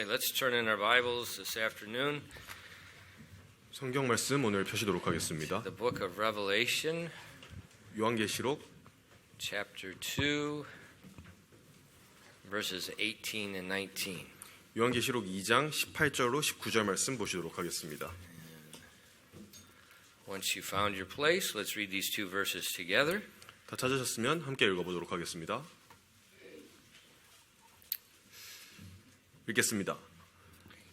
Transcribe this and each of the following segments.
right, let's turn in our Bibles this afternoon. 성경 말씀 오늘 펴시도록 하겠습니다. The book of Revelation, 요한계시록 chapter 2, verses 18 and 19. 요한계시록 2장 18절로 19절 말씀 보시도록 하겠습니다. Once you found your place, let's read these two verses together. 다 찾으셨으면 함께 읽어보도록 하겠습니다. 읽겠습니다.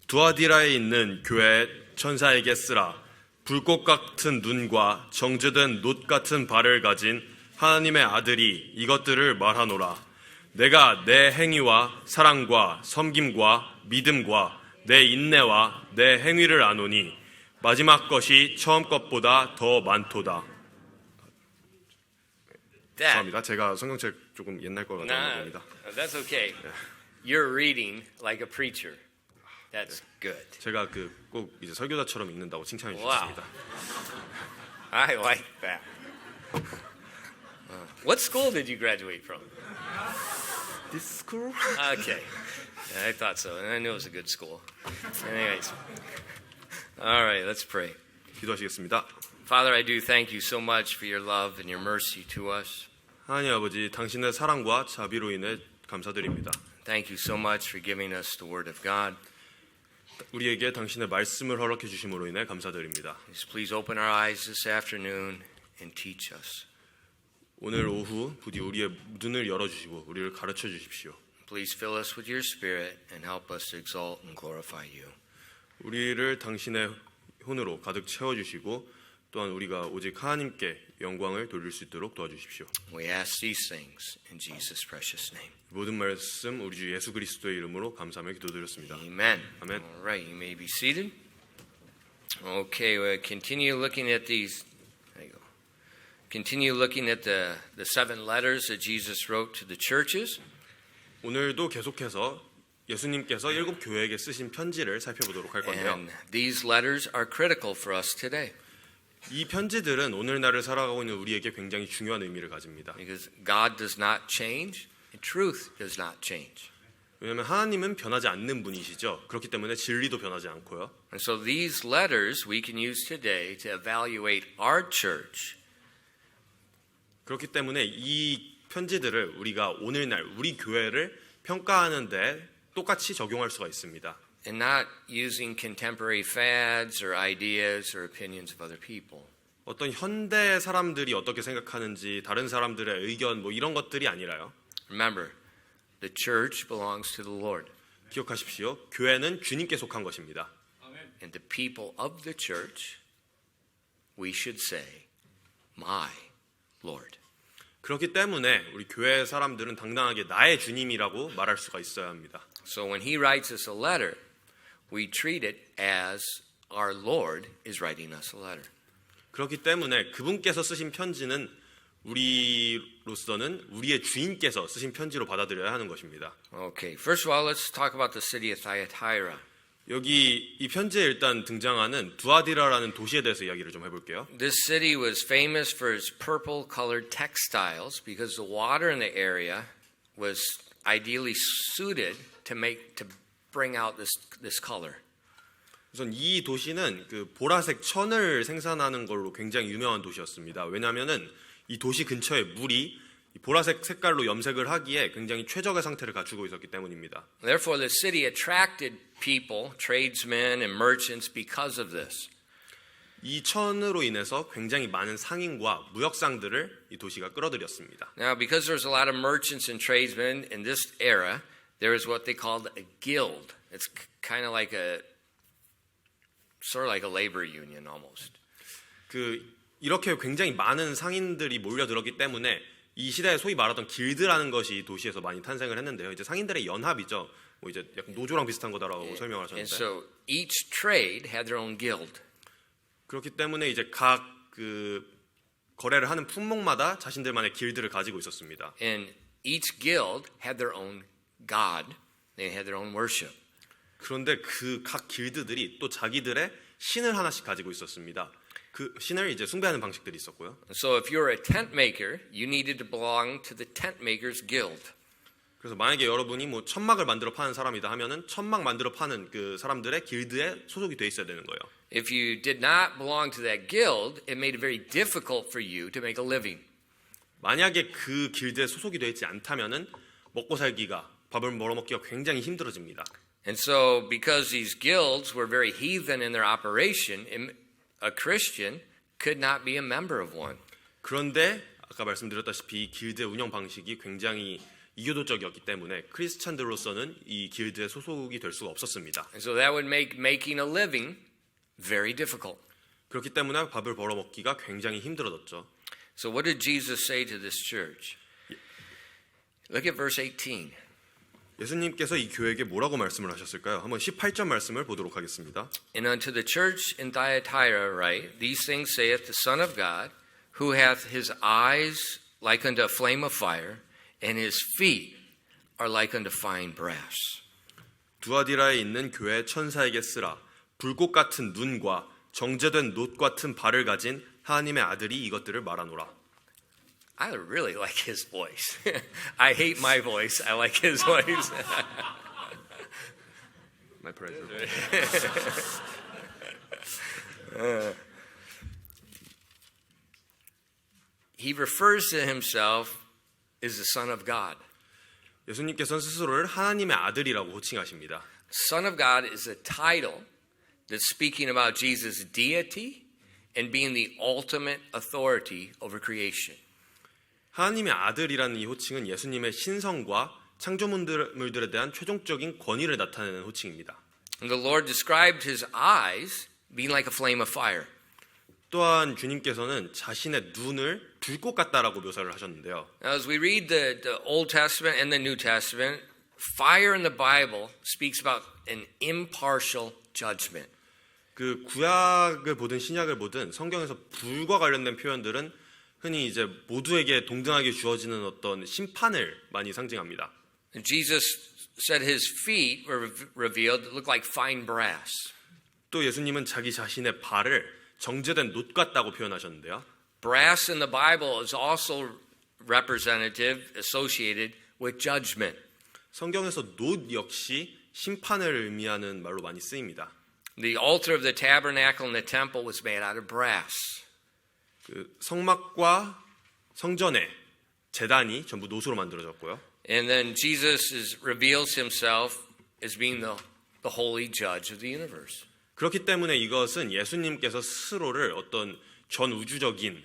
두아디라에 있는 교회 천사에게 쓰라. 불꽃 같은 눈과 정제된 놋 같은 발을 가진 하나님의 아들이 이것들을 말하노라. 내가 내 행위와 사랑과 섬김과 믿음과 내 인내와 내 행위를 아노니 마지막 것이 처음 것보다 더 많도다. 죄송합니다. 제가 성경책 조금 옛날 거 가져온 겁니다. That's okay. You're reading like a preacher. That's good. 제가 꼭 이제 설교자처럼 읽는다고 칭찬해 Wow. 주셨습니다. I like that. What school did you graduate from? This school? Okay. I thought so. And I knew it was a good school. Anyways. All right, let's pray. 기도하시겠습니다. Father, I do thank you so much for your love and your mercy to us. 하나님 아버지, 당신의 사랑과 자비로 인해 감사드립니다. Thank you so much for giving us the Word of God. 우리에게 당신의 말씀을 허락해 주심으로 인해 감사드립니다. Please open our eyes this afternoon and teach us. 오늘 오후 부디 우리의 눈을 열어주시고 우리를 가르쳐 주십시오. Please fill us with your Spirit and help us to exalt and glorify you. 우리를 당신의 혼으로 가득 채워주시고 또한 우리가 오직 하나님께 영광을 돌릴 수 있도록 도와주십시오. We ask these things in Jesus' precious name. 모든 말씀 우리 주 예수 그리스도의 이름으로 감사하며 기도드렸습니다. Amen. 아멘. All right, you may be seated. Okay, we'll continue looking at these. There you go. Continue looking at the seven letters that Jesus wrote to the churches. 오늘도 계속해서 예수님께서 7 교회에게 쓰신 편지를 살펴보도록 할 건데요. And these letters are critical for us today. 이 편지들은 오늘날을 살아가고 있는 우리에게 굉장히 중요한 의미를 가집니다. Because God does not change, and truth does not change. 왜냐하면 하나님은 변하지 않는 분이시죠. 그렇기 때문에 진리도 변하지 않고요. And so these letters we can use today to evaluate our church. 그렇기 때문에 이 편지들을 우리가 오늘날 우리 교회를 평가하는데 똑같이 적용할 수가 있습니다. And not using contemporary fads or ideas or opinions of other people. 어떤 현대 사람들이 어떻게 생각하는지 다른 사람들의 의견 이런 것들이 아니라요. Remember, the church belongs to the Lord. 기억하십시오. 교회는 주님께 속한 것입니다. And the people of the church, we should say, my Lord. 그렇기 때문에 우리 교회 사람들은 당당하게 나의 주님이라고 말할 수가 있어야 합니다. So when he writes us a letter, we treat it as our Lord is writing us a letter. 그렇기 때문에 그분께서 쓰신 편지는 우리로서는 우리의 주인께서 쓰신 편지로 받아들여야 하는 것입니다. Okay, first of all, let's talk about the city of Thyatira. 여기 이 편지에 일단 등장하는 두아디라라는 도시에 대해서 이야기를 좀 해볼게요. This city was famous for its purple-colored textiles because the water in the area was ideally suited to bring out this color. 우선 이 도시는 보라색 천을 생산하는 걸로 굉장히 유명한 도시였습니다. 왜냐하면은 이 도시 근처에 물이 보라색 색깔로 염색을 하기에 굉장히 최적의 상태를 갖추고 있었기 때문입니다. Therefore, the city attracted people, tradesmen and merchants because of this. 이 천으로 인해서 굉장히 많은 상인과 무역상들을 이 도시가 끌어들였습니다. Now, because there's a lot of merchants and tradesmen in this era, there is what they called a guild. It's kind of like sort of like a labor union almost. 이렇게 굉장히 많은 상인들이 몰려들었기 때문에 이 시대에 소위 말하던 길드라는 것이 도시에서 많이 탄생을 했는데요. 이제 상인들의 연합이죠. 이제 약간 노조랑 비슷한 거다라고 설명을 하셨는데. And so each trade had their own guild. 그렇기 때문에 이제 각 거래를 하는 품목마다 자신들만의 길드를 가지고 있었습니다. And each guild had their own god. They had their own worship. 그런데 그 각 길드들이 또 자기들의 신을 하나씩 가지고 있었습니다. 그 신을 이제 숭배하는 방식들이 있었고요. So if you're a tent maker, you needed to belong to the tent makers guild. 그래서 만약에 여러분이 뭐 천막을 만들어 파는 사람이다 하면은 천막 만들어 파는 그 사람들의 길드에 소속이 돼 있어야 되는 거예요. If you did not belong to that guild, it made it very difficult for you to make a living. 만약에 그 길드에 소속이 되어 있지 않다면은 먹고 살기가 밥을 벌어먹기가 굉장히 힘들어집니다. And so, because these guilds were very heathen in their operation, a Christian could not be a member of one. 그런데 아까 말씀드렸다시피 이 길드의 운영 방식이 굉장히 이교도적이었기 때문에 크리스찬들로서는 이 길드에 소속이 될 수가 없었습니다. And so that would make making a living very difficult. 그렇기 때문에 밥을 벌어먹기가 굉장히 힘들어졌죠. So what did Jesus say to this church? Look at verse 18. 예수님께서 이 교회에게 뭐라고 말씀을 하셨을까요? 한번 18절 말씀을 보도록 하겠습니다. And unto the church in Thyatira write, These things saith the Son of God, who hath his eyes like unto a flame of fire, and his feet are like unto fine brass. 두아디라에 있는 교회 천사에게 쓰라. 불꽃 같은 눈과 정제된 놋 같은 발을 가진 하나님의 아들이 이것들을 말하노라. I really like his voice. I hate my voice. I like his voice. My pleasure. He refers to himself as the Son of God. 예수님께서는 스스로를 하나님의 아들이라고 호칭하십니다. Son of God is a title that's speaking about Jesus' deity and being the ultimate authority over creation. 하나님의 아들이라는 이 호칭은 예수님의 신성과 창조물들에 대한 최종적인 권위를 나타내는 호칭입니다. And the Lord described his eyes being like a flame of fire. 또한 주님께서는 자신의 눈을 불꽃 같다라고 묘사를 하셨는데요. Now, as we read the Old Testament and the New Testament, fire in the Bible speaks about an impartial judgment. 그 구약을 보든 신약을 보든 성경에서 불과 관련된 표현들은 흔히 이제 모두에게 동등하게 주어지는 어떤 심판을 많이 상징합니다. And Jesus said his feet were revealed to look like fine brass. 또 예수님은 자기 자신의 발을 정제된 놋 같다고 표현하셨는데요. Brass in the Bible is also representative, associated with judgment. 성경에서 놋 역시 심판을 의미하는 말로 많이 쓰입니다. The altar of the tabernacle in the temple was made out of brass. 그 성막과 성전의 제단이 전부 놋으로 만들어졌고요. And then Jesus reveals himself as being the holy judge of the universe. 그렇기 때문에 이것은 예수님께서 스스로를 어떤 전 우주적인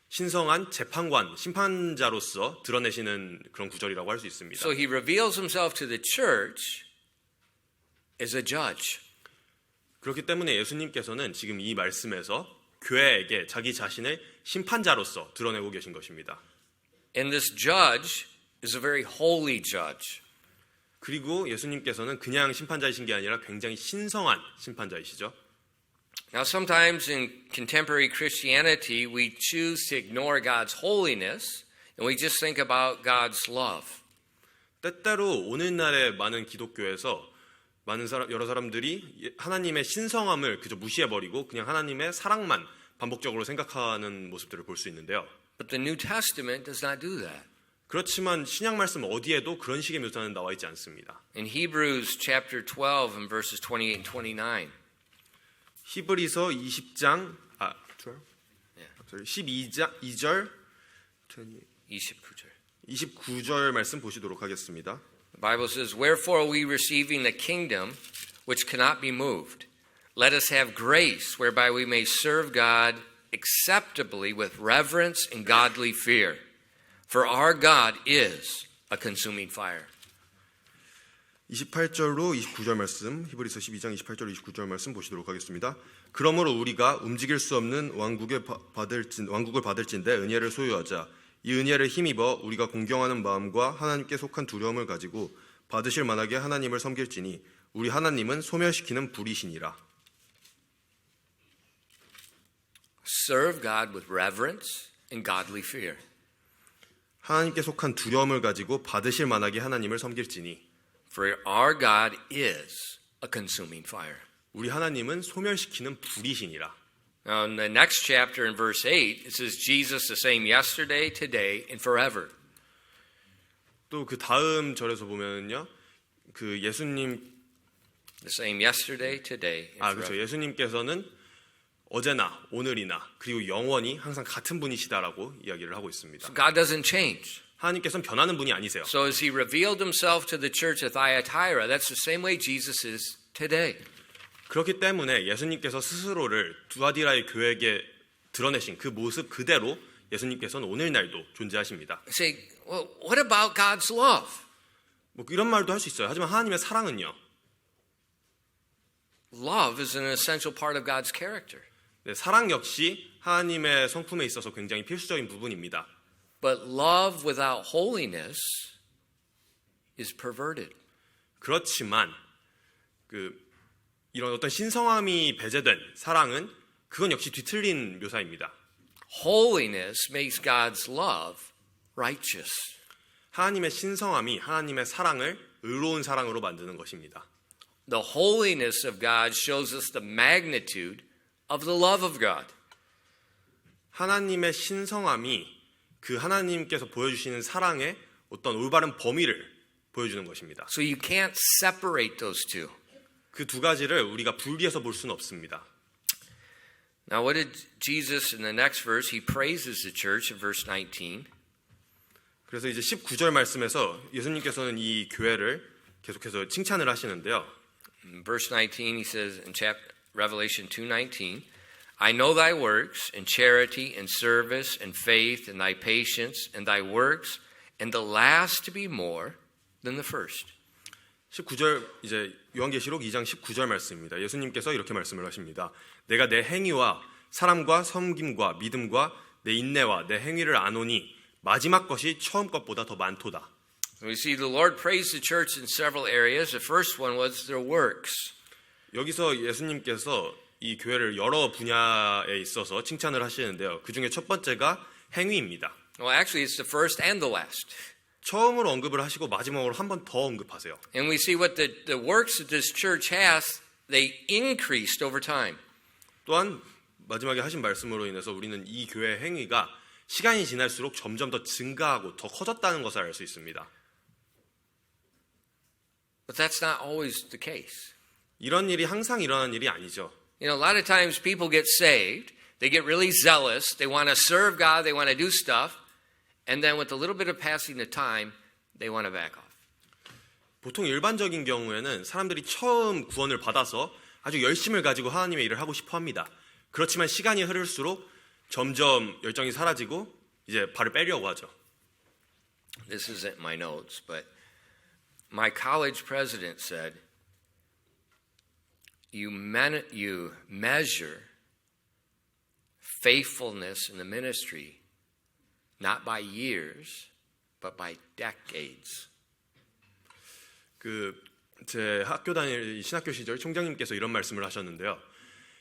신성한 재판관, 심판자로서 드러내시는 그런 구절이라고 할 수 있습니다. So he reveals himself to the church as a judge. 그렇기 때문에 예수님께서는 지금 이 말씀에서 교회에게 자기 자신을 심판자로서 드러내고 계신 것입니다. And this judge is a very holy judge. 그리고 예수님께서는 그냥 심판자이신 게 아니라 굉장히 신성한 심판자이시죠. Now, sometimes in contemporary Christianity, we choose to ignore God's holiness and we just think about God's love. 때때로 오늘날의 많은 기독교에서 여러 사람들이 하나님의 신성함을 그저 무시해버리고 그냥 하나님의 사랑만 반복적으로 생각하는 모습들을 볼 수 있는데요. But the New Testament does not do that. 그렇지만 신약 말씀 어디에도 그런 식의 묘사는 나와 있지 않습니다. In Hebrews chapter 12 and verses 28 and 29, 히브리서 20장 12절 29절. 29절 말씀 보시도록 하겠습니다. The Bible says, Wherefore we receiving the kingdom which cannot be moved, let us have grace whereby we may serve God acceptably with reverence and godly fear. For our God is a consuming fire. 28절로 29절 말씀, 히브리서 12장 28절 29절 말씀 보시도록 하겠습니다. 그러므로 우리가 움직일 수 없는 왕국을 받을진대 은혜를 소유하자. 이 은혜를 힘입어 우리가 공경하는 마음과 하나님께 속한 두려움을 가지고 받으실 만하게 하나님을 섬길지니 우리 하나님은 소멸시키는 불이시니라. Serve God with reverence and godly fear. 하나님께 속한 두려움을 가지고 받으실 만하게 하나님을 섬길지니 For our God is a consuming fire. 우리 하나님은 소멸시키는 불이시니라. Now in the next chapter in verse 8, it says Jesus the same yesterday, today, and forever. 또 그 다음 절에서 보면은요, 그 예수님 The same yesterday, today, and 그렇죠. forever. 예수님께서는 어제나 오늘이나 그리고 영원히 항상 같은 분이시다라고 이야기를 하고 있습니다. So God doesn't change. 하나님께서는 변하는 분이 아니세요. So as he revealed himself to the church at Thyatira, that's the same way Jesus is today. 그렇기 때문에 예수님께서 스스로를 두아디라의 교회에게 드러내신 그 모습 그대로 예수님께서는 오늘날도 존재하십니다. You say, well, what about God's love? 뭐 이런 말도 할 수 있어요. 하지만 하나님의 사랑은요. Love is an essential part of God's character. 네, 사랑 역시 하나님의 성품에 있어서 굉장히 필수적인 부분입니다. But love without holiness is perverted. 그렇지만 이런 어떤 신성함이 배제된 사랑은 그건 역시 뒤틀린 묘사입니다. Holiness makes God's love righteous. 하나님의 신성함이 하나님의 사랑을 의로운 사랑으로 만드는 것입니다. The holiness of God shows us the magnitude of the love of God. 하나님의 신성함이 그 하나님께서 보여주시는 사랑의 어떤 올바른 범위를 보여주는 것입니다. So you can't separate those two. 그 두 가지를 우리가 분리해서 볼 수는 없습니다. Now, what did Jesus in the next verse? He praises the church in verse 19. 그래서 이제 19절 말씀에서 예수님께서는 이 교회를 계속해서 칭찬을 하시는데요. In verse 19, he says in Revelation 2:19, I know thy works, and charity, and service, and faith, and thy patience, and thy works, and the last to be more than the first. 19절 이제 요한계시록 2장 19절 말씀입니다. 예수님께서 이렇게 말씀을 하십니다. 내가 내 행위와 사람과 섬김과 믿음과 내 인내와 내 행위를 아노니 마지막 것이 처음 것보다 더 많도다. We see the Lord praised the church in several areas. The first one was their works. 여기서 예수님께서 이 교회를 여러 분야에 있어서 칭찬을 하시는데요. 그 중에 첫 번째가 행위입니다. Well, actually, it's the first and the last. 처음으로 언급을 하시고 마지막으로 한 번 더 언급하세요. And we see what the works that this church has, they increased over time. 또한 마지막에 하신 말씀으로 인해서 우리는 이 교회의 행위가 시간이 지날수록 점점 더 증가하고 더 커졌다는 것을 알 수 있습니다. But that's not always the case. 이런 일이 항상 일어나는 일이 아니죠. You know, a lot of times people get saved, they get really zealous, they want to serve God, they want to do stuff, and then with a little bit of passing of time, they want to back off. 보통 일반적인 경우에는 사람들이 처음 구원을 받아서 아주 열심을 가지고 하나님의 일을 하고 싶어 합니다. 그렇지만 시간이 흐를수록 점점 열정이 사라지고 이제 발을 빼려고 하죠. This isn't my notes, but my college president said, you measure faithfulness in the ministry not by years, but by decades. 제 학교 다닐 신학교 시절 총장님께서 이런 말씀을 하셨는데요.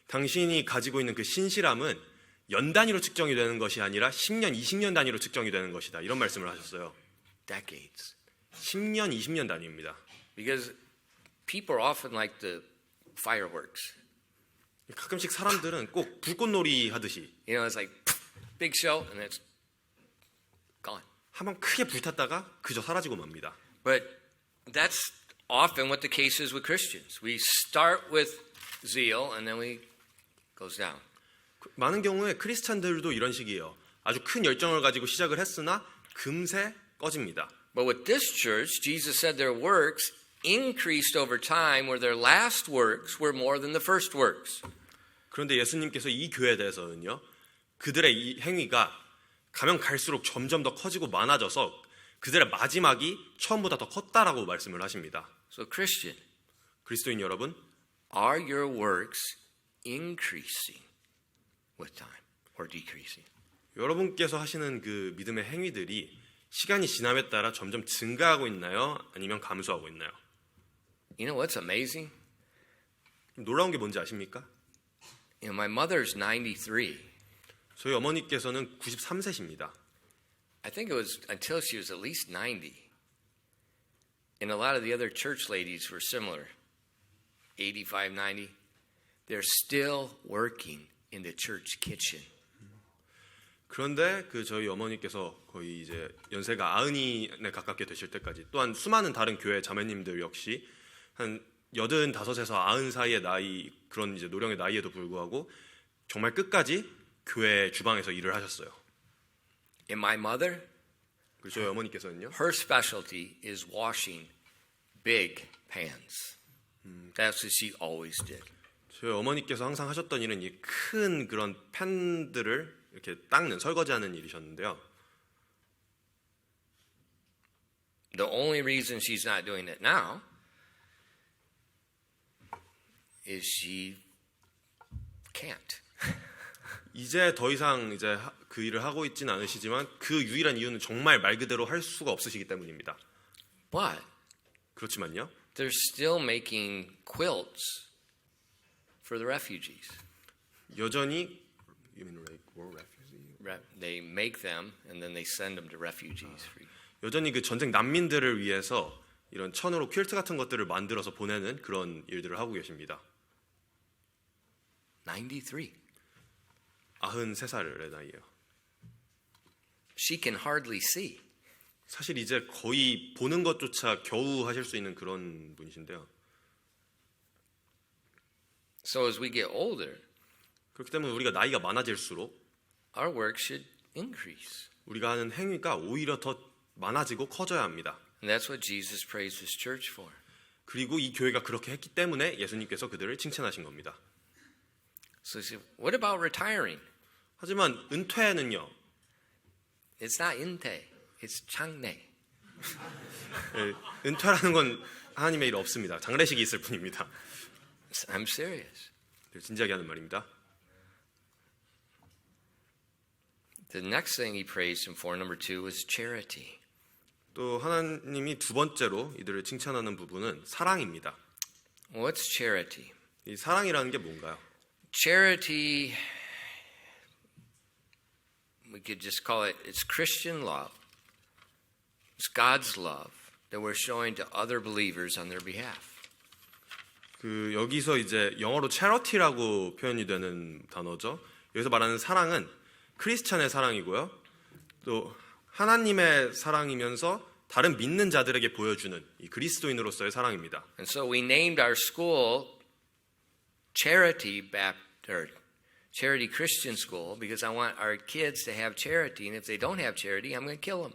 당신이 가지고 있는 그 신실함은 연 단위로 측정이 되는 것이 아니라 10년, 20년 단위로 측정이 되는 것이다. 이런 말씀을 하셨어요. Decades. 10년, 20년 단위입니다. Because people are often like the fireworks. 가끔씩 사람들은 꼭 불꽃놀이 하듯이 You know, it's like big show and it's gone. 한번 크게 불탔다가 그저 사라지고 맙니다. But that's often what the case is with Christians. We start with zeal and then we goes down. 많은 경우에 크리스찬들도 이런 식이에요. 아주 큰 열정을 가지고 시작을 했으나 금세 꺼집니다. But with this church, Jesus said their works increased over time, where their last works were more than the first works. 그런데 예수님께서 이 교회에 대해서는요, 그들의 이 행위가 가면 갈수록 점점 더 커지고 많아져서 그들의 마지막이 처음보다 더 컸다라고 말씀을 하십니다. So Christian, 그리스도인 여러분, are your works increasing with time or decreasing? 여러분께서 하시는 그 믿음의 행위들이 시간이 지남에 따라 점점 증가하고 있나요? 아니면 감소하고 있나요? You know what's amazing? 놀라운 게 뭔지 아십니까? You know, my mother's 93. 저희 어머니께서는 93세십니다. I think it was until she was at least 90. And a lot of the other church ladies were similar. 85, 90. They're still working in the church kitchen. 그런데 그 저희 어머니께서 거의 이제 연세가 90에 가깝게 되실 때까지 또한 수많은 다른 교회 자매님들 역시 한 85에서 90 사이의 나이 그런 이제 노령의 나이에도 불구하고 정말 끝까지 교회 주방에서 일을 하셨어요. And my mother, 그리고 저희 어머니께서는요. her specialty is washing big pans. That's what she always did. 저희 어머니께서 항상 하셨던 일은 이 큰 그런 팬들을 이렇게 닦는 설거지하는 일이셨는데요. The only reason she's not doing it now is she can't. 이제 더 이상 이제 그 일을 하고 있지는 않으시지만 그 유일한 이유는 정말 말 그대로 할 수가 없으시기 때문입니다. But 그렇지만요. they're still making quilts for the refugees. 여전히 You mean like war refugee? They make them and then they send them to refugees. 여전히 그 전쟁 난민들을 위해서 이런 천으로 퀼트 같은 것들을 만들어서 보내는 그런 일들을 하고 계십니다. 93. 93살의 나이에요. She can hardly see. 사실 이제 거의 보는 것조차 겨우 하실 수 있는 그런 분이신데요. So as we get older, 그렇기 때문에 우리가 나이가 많아질수록 our work should increase. 우리가 하는 행위가 오히려 더 많아지고 커져야 합니다. And that's what Jesus praised his church for. 그리고 이 교회가 그렇게 했기 때문에 예수님께서 그들을 칭찬하신 겁니다. So he said, what about retiring? 하지만 은퇴는요. It's not inte, it's 장래. 은퇴라는 건 하나님의 일 없습니다. 장례식이 있을 뿐입니다. I'm serious. 진지하게 하는 말입니다. The next thing he praised him for, number 2, was charity. 또 하나님이 두 번째로 이들을 칭찬하는 부분은 사랑입니다. What's charity? 이 사랑이라는 게 뭔가요? Charity, we could just call it, it's Christian love. It's God's love that we're showing to other believers on their behalf. 그 여기서 이제 영어로 charity라고 표현이 되는 단어죠. 여기서 말하는 사랑은 크리스찬의 사랑이고요. 또 하나님의 사랑이면서 다른 믿는 자들에게 보여주는 이 그리스도인으로서의 사랑입니다. And so we named our school Charity Christian School because I want our kids to have charity, and if they don't have charity, I'm going to kill them.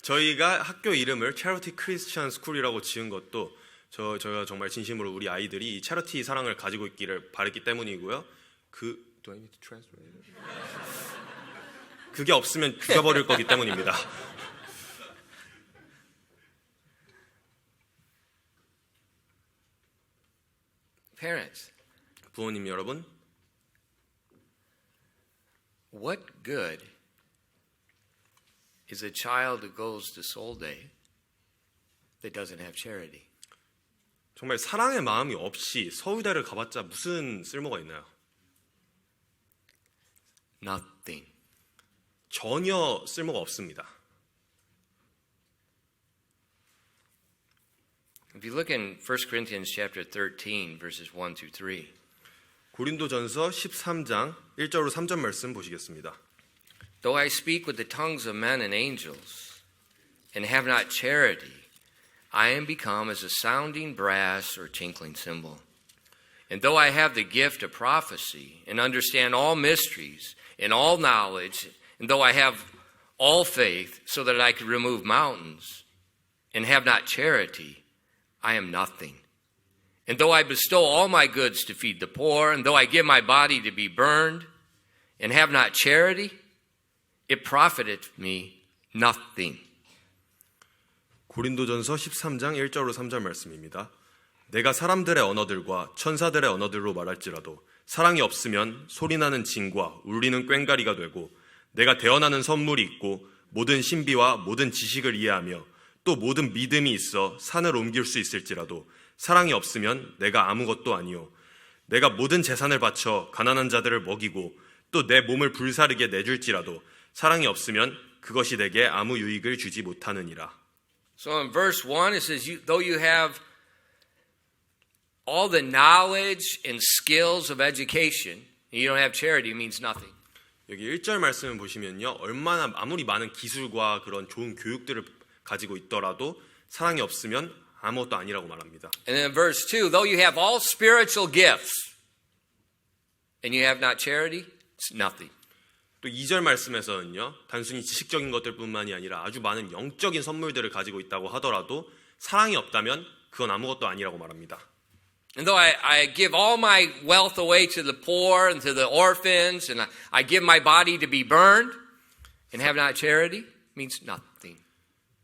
저희가 학교 이름을 Charity Christian School이라고 지은 것도 저희가 정말 진심으로 우리 아이들이 이 차리티 사랑을 가지고 있기를 바랬기 때문이고요. Do I need to translate it? 그게 없으면 죽여버릴 거기 때문입니다. Parents, 부모님 여러분, what good is a child who goes to Soul Day that doesn't have charity? 정말 사랑의 마음이 없이 서울대를 가봤자 무슨 쓸모가 있나요? Nothing. 전혀 쓸모가 없습니다. If you look in 1 Corinthians chapter 13 verses 1 through 3. 고린도전서 13장 1절로 3절 말씀 보시겠습니다. Though I speak with the tongues of men and angels and have not charity, I am become as a sounding brass or tinkling cymbal. And though I have the gift of prophecy and understand all mysteries and all knowledge, and though I have all faith so that I could remove mountains and have not charity, I am nothing. And though I bestow all my goods to feed the poor, and though I give my body to be burned and have not charity, it profiteth me nothing. 고린도전서 13장 1절로 3절 말씀입니다. 내가 사람들의 언어들과 천사들의 언어들로 말할지라도 사랑이 없으면 소리나는 징과 울리는 꽹가리가 되고 내가 대언하는 선물이 있고 모든 신비와 모든 지식을 이해하며 또 모든 믿음이 있어 산을 옮길 수 있을지라도 사랑이 없으면 내가 아무것도 아니요 내가 모든 재산을 바쳐 가난한 자들을 먹이고 또 내 몸을 불사르게 내줄지라도 사랑이 없으면 그것이 내게 아무 유익을 주지 못하느니라. So in verse 1 it says, though you have all the knowledge and skills of education, and you don't have charity, it means nothing. 여기 1절 말씀을 보시면요. 얼마나 아무리 많은 기술과 그런 좋은 교육들을 가지고 있더라도 사랑이 없으면 아무것도 아니라고 말합니다. And then in verse 2, though you have all spiritual gifts and you have not charity, it's nothing. 또 2절 말씀에서는요. 단순히 지식적인 것들뿐만이 아니라 아주 많은 영적인 선물들을 가지고 있다고 하더라도 사랑이 없다면 그건 아무것도 아니라고 말합니다. And though I give all my wealth away to the poor and to the orphans, and I give my body to be burned, and have not charity, means nothing.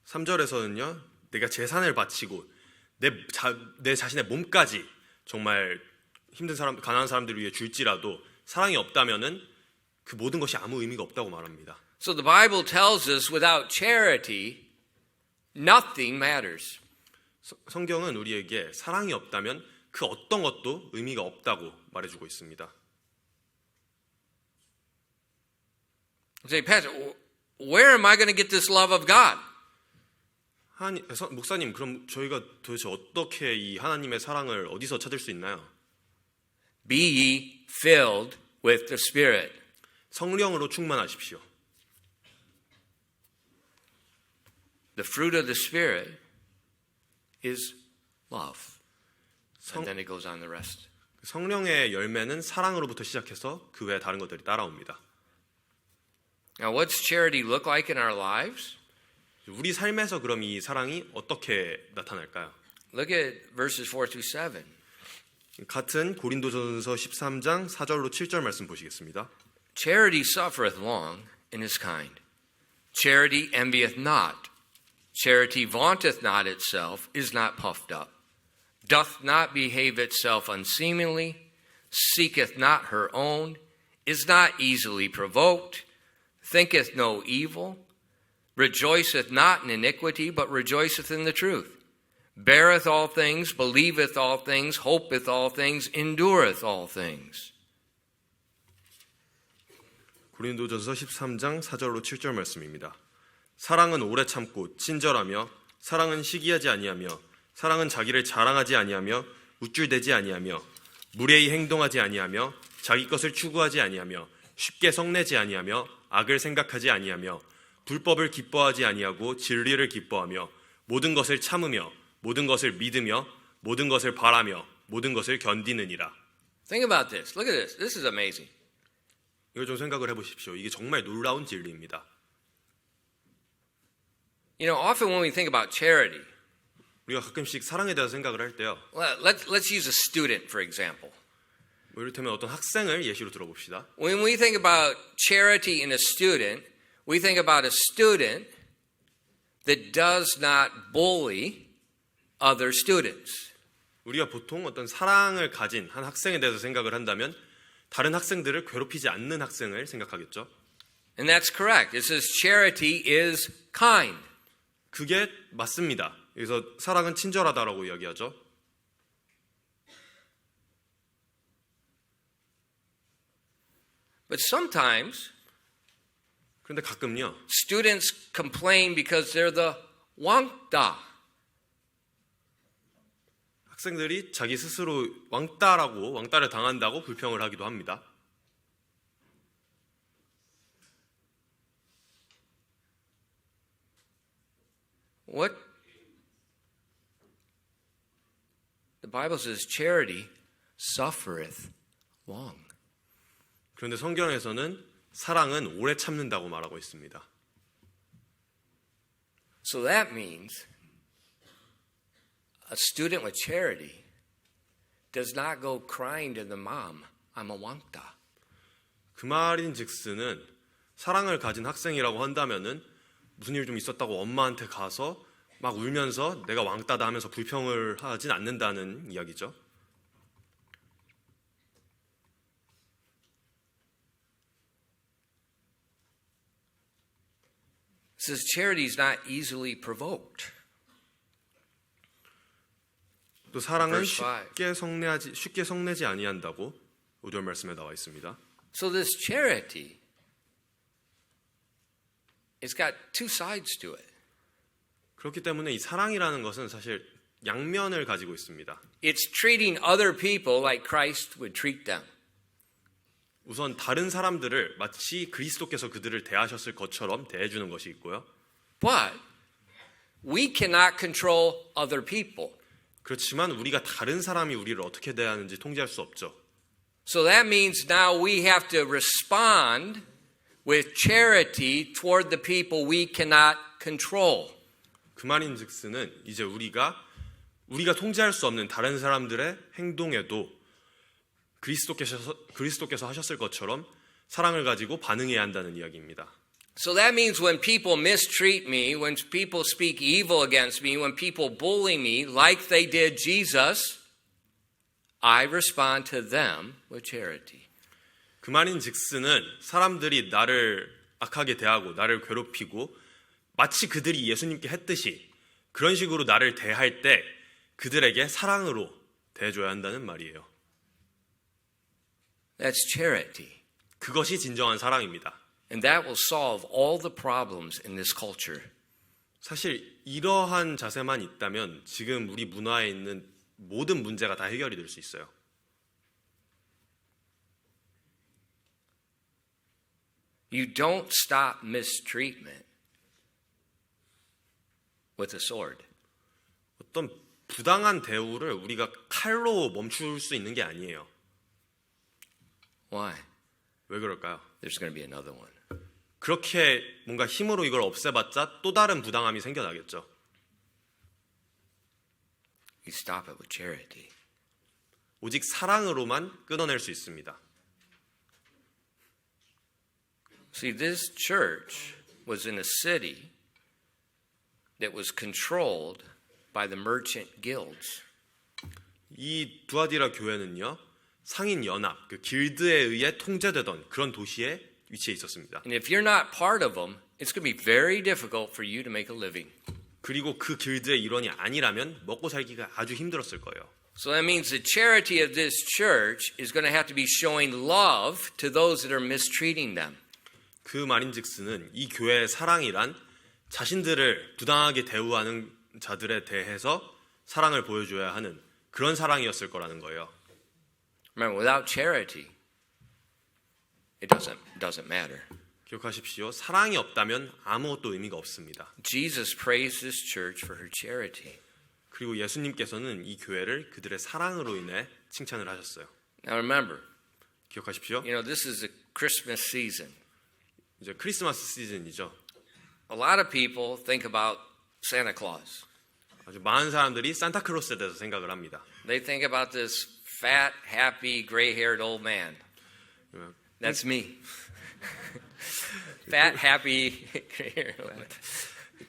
3절에서는요. 내가 재산을 바치고 내 자신의 몸까지 정말 힘든 사람, 가난한 사람들을 위해 줄지라도 사랑이 없다면은 그 모든 것이 아무 의미가 없다고 말합니다. So the Bible tells us without charity, nothing matters. 성경은 우리에게 사랑이 없다면 그 어떤 것도 의미가 없다고 말해주고 있습니다. Say, Pastor, where am I going to get this love of God? 목사님, 그럼 저희가 도대체 어떻게 이 하나님의 사랑을 어디서 찾을 수 있나요? Be ye filled with the Spirit. 성령으로 충만하십시오. The fruit of the Spirit is love. And then it goes on the rest. 성령의 열매는 사랑으로부터 시작해서 그 외에 다른 것들이 따라옵니다. Now, what's charity look like in our lives? 우리 삶에서 그럼 이 사랑이 어떻게 나타날까요? Look at verses 4 through 7. 같은 고린도전서 13장 4절로 7절 말씀 보시겠습니다. Charity suffereth long and is kind. Charity envieth not. Charity vaunteth not itself, is not puffed up, doth not behave itself unseemly, seeketh not her own, is not easily provoked, thinketh no evil, rejoiceth not in iniquity, but rejoiceth in the truth, beareth all things, believeth all things, hopeth all things, endureth all things. 고린도전서 13장 4절로 7절 말씀입니다. 사랑은 오래 참고 친절하며 사랑은 시기하지 아니하며 사랑은 자기를 자랑하지 아니하며 우쭐대지 아니하며 무례히 행동하지 아니하며 자기 것을 추구하지 아니하며 쉽게 성내지 아니하며 악을 생각하지 아니하며 불법을 기뻐하지 아니하고 진리를 기뻐하며 모든 것을 참으며 모든 것을 믿으며 모든 것을 바라며 모든 것을 견디느니라. Think about this. Look at this. This is amazing. 이걸 좀 생각을 해보십시오. 이게 정말 놀라운 진리입니다. You know, often when we think about charity, 우리가 가끔씩 사랑에 대해서 생각을 할 때요. let's use a student, for example. 뭐 이를테면 어떤 학생을 예시로 들어봅시다. When we think about charity in a student, we think about a student that does not bully other students. 우리가 보통 어떤 사랑을 가진 한 학생에 대해서 생각을 한다면 다른 학생들을 괴롭히지 않는 학생을 생각하겠죠. And that's correct. It says charity is kind. 그게 맞습니다. 그래서 사랑은 친절하다라고 이야기하죠. But sometimes 그런데 가끔요. students complain because they're the 왕따. 학생들이 자기 스스로 왕따를 당한다고 불평을 하기도 합니다. What? The Bible says charity suffereth long. 그런데 성경에서는 사랑은 오래 참는다고 말하고 있습니다. So that means a student with charity does not go crying to the mom, I'm a 왕따. 그 말인즉슨은 사랑을 가진 학생이라고 한다면은 무슨 일 좀 있었다고 엄마한테 가서 막 울면서 내가 왕따다 하면서 불평을 하진 않는다는 이야기죠. It says charity is not easily provoked. 또 사랑은 Verse 5. 쉽게 성내지 아니한다고 5절 말씀에 나와 있습니다. So this charity, it's got two sides to it. 그렇기 때문에 이 사랑이라는 것은 사실 양면을 가지고 있습니다. It's treating other people like Christ would treat them. 우선 다른 사람들을 마치 그리스도께서 그들을 대하셨을 것처럼 대해주는 것이 있고요. But we cannot control other people. 그렇지만 우리가 다른 사람이 우리를 어떻게 대하는지 통제할 수 없죠. So that means now we have to respond with charity toward the people we cannot control. 그 말인즉슨은 이제 우리가 통제할 수 없는 다른 사람들의 행동에도 그리스도께서 하셨을 것처럼 사랑을 가지고 반응해야 한다는 이야기입니다. So that means when people mistreat me, when people speak evil against me, when people bully me like they did Jesus, I respond to them with charity. 그 말인즉슨은 사람들이 나를 악하게 대하고 나를 괴롭히고 마치 그들이 예수님께 했듯이 그런 식으로 나를 대할 때 그들에게 사랑으로 대해줘야 한다는 말이에요. That's charity. 그것이 진정한 사랑입니다. And that will solve all the problems in this culture. 사실 이러한 자세만 있다면 지금 우리 문화에 있는 모든 문제가 다 해결이 될 수 있어요. You don't stop mistreatment with a sword. 어떤 부당한 대우를 우리가 칼로 멈출 수 있는 게 아니에요. Why? 왜 그럴까요? There's going to be another one. 그렇게 뭔가 힘으로 이걸 없애봤자 또 다른 부당함이 생겨나겠죠. You stop it with charity. 오직 사랑으로만 끊어낼 수 있습니다. See, this church was in a city that was controlled by the merchant guilds. 이 두아디라 교회는요, 상인 연합, 그 길드에 의해 통제되던 그런 도시에 위치해 있었습니다. And if you're not part of them, it's going to be very difficult for you to make a living. 그리고 그 길드의 일원이 아니라면 먹고 살기가 아주 힘들었을 거예요. So that means the charity of this church is going to have to be showing love to those that are mistreating them. 그 말인즉슨은 이 교회의 사랑이란 자신들을 부당하게 대우하는 자들에 대해서 사랑을 보여줘야 하는 그런 사랑이었을 거라는 거예요. Remember, without charity, it doesn't matter. 기억하십시오. 사랑이 없다면 아무것도 의미가 없습니다. Jesus praised this church for her charity. 그리고 예수님께서는 이 교회를 그들의 사랑으로 인해 칭찬을 하셨어요. Now remember, 기억하십시오. this is the Christmas season. 이제 크리스마스 시즌이죠. A lot of people think about Santa Claus. 아주 많은 사람들이 산타클로스에 대해서 생각을 합니다. They think about this fat, happy, gray-haired old man. That's me. Fat, happy, gray-haired old man.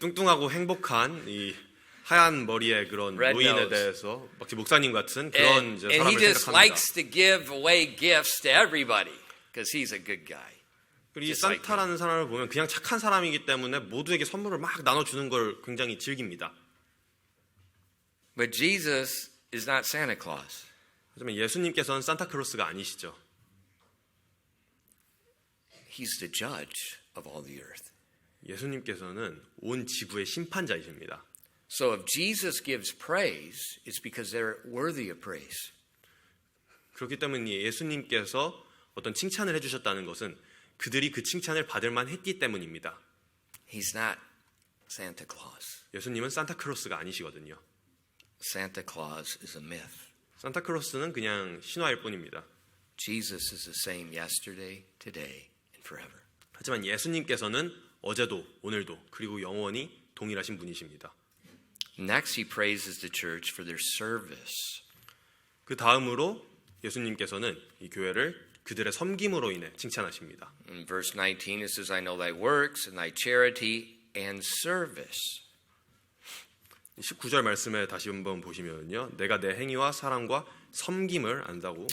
뚱뚱하고 행복한 이 하얀 머리의 그런 Red 노인에 nose. 대해서 마치 목사님 같은 그런 이제 And he 사람을 just 생각합니다. likes to give away gifts to everybody because he's a good guy. 그리고 이 just like 산타라는 사람을 보면 그냥 착한 사람이기 때문에 모두에게 선물을 막 나눠주는 걸 굉장히 즐깁니다. But Jesus is not Santa Claus. 하지만 예수님께서는 산타클로스가 아니시죠. He's the judge of all the earth. 예수님께서는 온 지구의 심판자이십니다. So if Jesus gives praise, it's because they're worthy of praise. 그렇기 때문에 예수님께서 어떤 칭찬을 해주셨다는 것은 그들이 그 칭찬을 받을 만했기 때문입니다. He's not Santa Claus. 예수님은 산타클로스가 아니시거든요. Santa Claus is a myth. 산타클로스는 그냥 신화일 뿐입니다. Jesus is the same yesterday, today, and forever. 하지만 예수님께서는 어제도 오늘도 그리고 영원히 동일하신 분이십니다. Next, he praises the church for their service. 그 다음으로 예수님께서는 이 교회를 그들의 섬김으로 인해 칭찬하십니다. In verse 19, it says, I know thy works and thy charity and service. 19절 말씀에 다시 한번 보시면요, 내가 내 행위와 사랑과 섬김을 안다고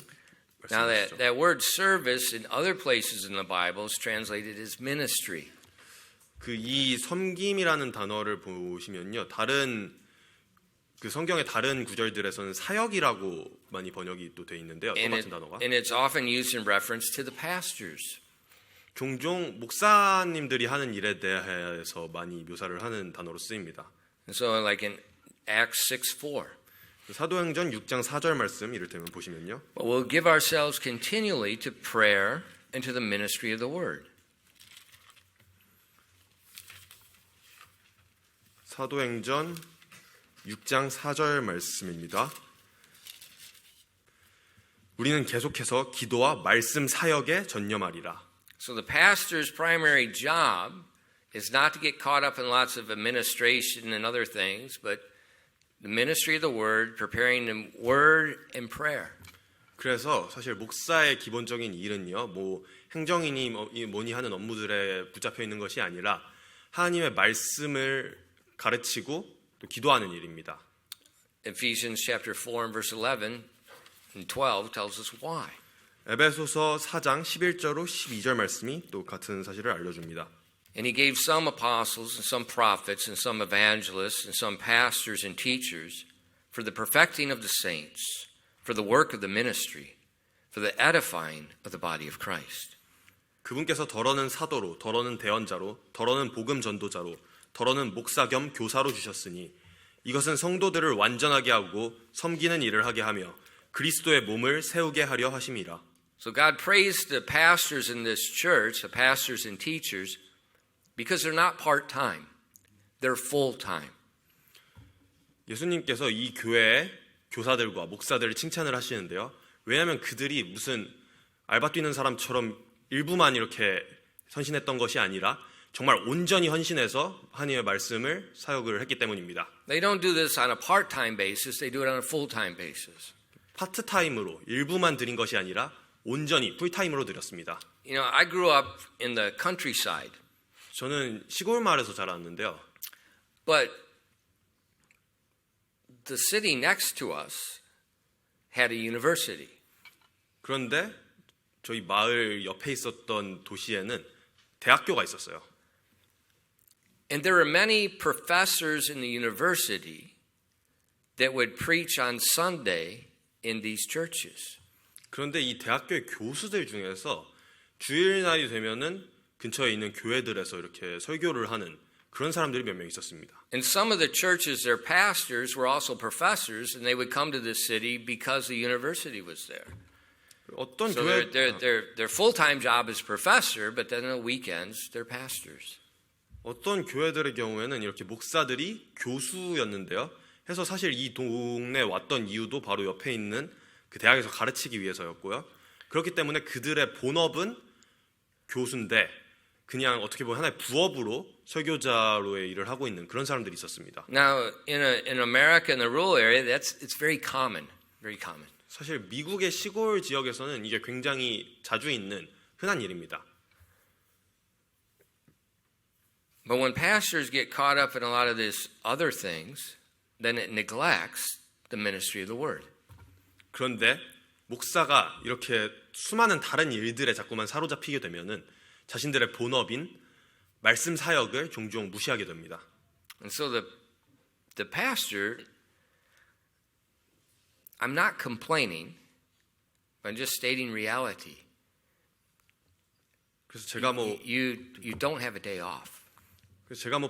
Now 말씀하시죠. that word service in other places in the Bible is translated as ministry. 그 이 섬김이라는 단어를 보시면요, 다른 그 성경의 다른 구절들에서는 사역이라고 많이 번역이 또 돼 있는데요, 똑같은 단어가. And it's often used in reference to the pastors. 종종 목사님들이 하는 일에 대해서 많이 묘사를 하는 단어로 쓰입니다. And so like in Acts 6:4, 사도행전 6장 4절 말씀 이를테면 보시면요. But we'll give ourselves continually to prayer and to the ministry of the word. 사도행전 6장 4절 말씀입니다. 우리는 계속해서 기도와 말씀 사역에 전념하리라. So the pastor's primary job is not to get caught up in lots of administration and other things, but the ministry of the word, preparing the word and prayer. 그래서 사실 목사의 기본적인 일은요, 뭐 행정이니 뭐니 하는 업무들에 붙잡혀 있는 것이 아니라 하나님의 말씀을 가르치고 또 기도하는 일입니다. Ephesians chapter 4 and verse 11 and 12 tells us why. 에베소서 4장 11절로 12절 말씀이 또 같은 사실을 알려줍니다. And he gave some apostles and some prophets and some evangelists and some pastors and teachers for the perfecting of the saints, for the work of the ministry, for the edifying of the body of Christ. 그분께서 덜어는 사도로, 덜어는 대언자로, 덜어는 복음 전도자로, 덜어는 목사 겸 교사로 주셨으니 이것은 성도들을 완전하게 하고 섬기는 일을 하게 하며 그리스도의 몸을 세우게 하려 하심이라. So God praised the pastors in this church, the pastors and teachers, because they're not part-time. They're full-time. 예수님께서 이 교회의 교사들과 목사들을 칭찬을 하시는데요. 왜냐하면 그들이 무슨 알바 뛰는 사람처럼 일부만 이렇게 헌신했던 것이 아니라 정말 온전히 헌신해서 하나님의 말씀을 사역을 했기 때문입니다. They don't do this on a part-time basis. They do it on a full-time basis. 파트타임으로 일부만 드린 것이 아니라 온전히 풀타임으로 드렸습니다. You know, I grew up in the countryside. 저는 시골 마을에서 자랐는데요. But the city next to us had a university. 그런데 저희 마을 옆에 있었던 도시에는 대학교가 있었어요. And there were many professors in the university that would preach on Sunday in these churches. 그런데 이 대학교의 교수들 중에서 주일날이 되면은 근처에 있는 교회들에서 이렇게 설교를 하는 그런 사람들이 몇 명 있었습니다. And some of the churches, their pastors were also professors, and they would come to this city because the university was there. 어떤 So 교회 their full-time job is professor, but then on the weekends they're pastors. 어떤 교회들의 경우에는 이렇게 목사들이 교수였는데요. 해서 사실 이 동네에 왔던 이유도 바로 옆에 있는 그 대학에서 가르치기 위해서였고요. 그렇기 때문에 그들의 본업은 교수인데 그냥 어떻게 보면 하나의 부업으로 설교자로의 일을 하고 있는 그런 사람들이 있었습니다. Now, in America, in the rural area, it's very common, very common. 사실 미국의 시골 지역에서는 이게 굉장히 자주 있는 흔한 일입니다. But when pastors get caught up in a lot of these other things, then it neglects the ministry of the word. 그런데 목사가 이렇게 수많은 다른 일들에 자꾸만 사로잡히게 되면은 자신들의 본업인 말씀 사역을 종종 무시하게 됩니다. And so the pastor, I'm not complaining, I'm just stating reality. 그래서 제가 You don't have a day off.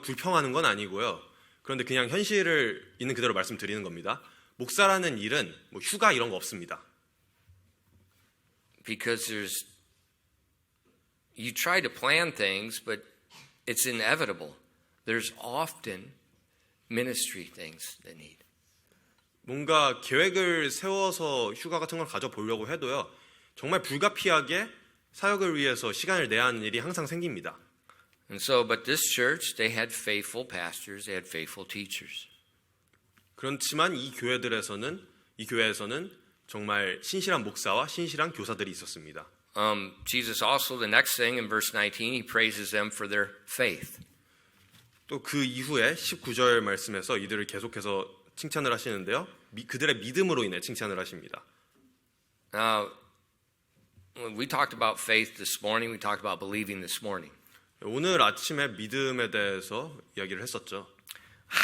불평하는 건 아니고요. 그런데 그냥 현실을 있는 그대로 말씀드리는 겁니다. 목사라는 일은 뭐 휴가 이런 거 없습니다. Because you try to plan things, but it's inevitable. There's often ministry things that need. 뭔가 계획을 세워서 휴가 같은 걸 가져보려고 해도요. 정말 불가피하게 사역을 위해서 시간을 내야 하는 일이 항상 생깁니다. And so, but this church, they had faithful pastors, they had faithful teachers. 그렇지만 이 교회에서는 정말 신실한 목사와 신실한 교사들이 있었습니다. Jesus also, the next thing in verse 19, he praises them for their faith. 또 그 이후에 19절 말씀에서 이들을 계속해서 칭찬을 하시는데요. 그들의 믿음으로 인해 칭찬을 하십니다. Now, we talked about faith this morning. We talked about believing this morning. 오늘 아침에 믿음에 대해서 이야기를 했었죠.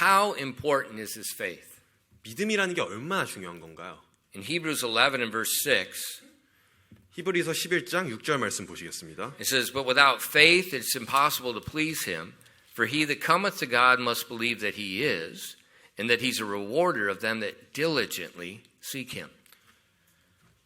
How important is this faith? 믿음이라는 게 얼마나 중요한 건가요? In Hebrews 11 and verse 6, 히브리서 11장 6절 말씀 보시겠습니다. it says, But without faith it's impossible to please him, for he that cometh to God must believe that he is, and that he's a rewarder of them that diligently seek him.